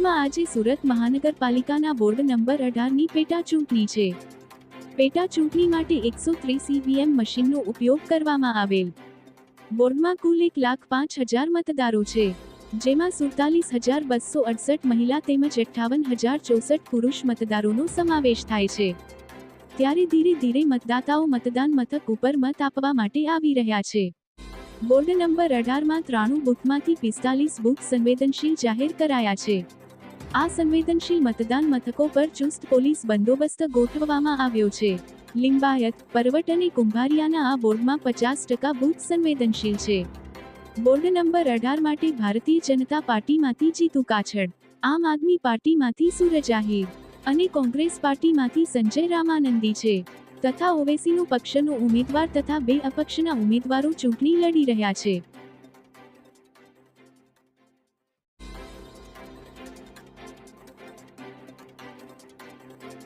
સુરતમાં આજે સુરત મહાનગરપાલિકાના બોર્ડ નંબર 18ની પેટા ચૂંટણી છે. પેટા ચૂંટણી માટે 130 ઈવીએમ મશીનનો ઉપયોગ કરવામાં આવેલ. બોર્ડમાં કુલ 1,05,000 મતદારો છે, જેમાં 47,268 મહિલા તેમજ 58,064 પુરુષ મતદારોનો સમાવેશ થાય છે. ત્યારે ધીરે ધીરે મતદાતાઓ મતદાન મથક ઉપર મત આપવા માટે આવી રહ્યા છે. બોર્ડ નંબર 18માં 93 બૂથમાંથી 45 બૂથ સંવેદનશીલ જાહેર કરાયા છે. આ સંવેદનશીલ મતદાન મથકો પર ચુસ્ત પોલીસ બંદોબસ્ત ગોઠવવામાં આવ્યો છે. લિંબાયત, પરવટ અને કુંભારિયાના આ બોર્ડમાં 50% બૂથ સંવેદનશીલ છે. બોર્ડ નંબર 18 માટે ભારતીય જનતા પાર્ટીમાંથી જીતુ કાછડ, આમ આદમી પાર્ટીમાંથી સૂરજ આહિર અને કોંગ્રેસ પાર્ટીમાંથી સંજય રામાનંદી છે, તથા ઓવેસીનો પક્ષનો ઉમેદવાર તથા 2 અપક્ષના ઉમેદવારો ચૂંટણી લડી રહ્યા છે.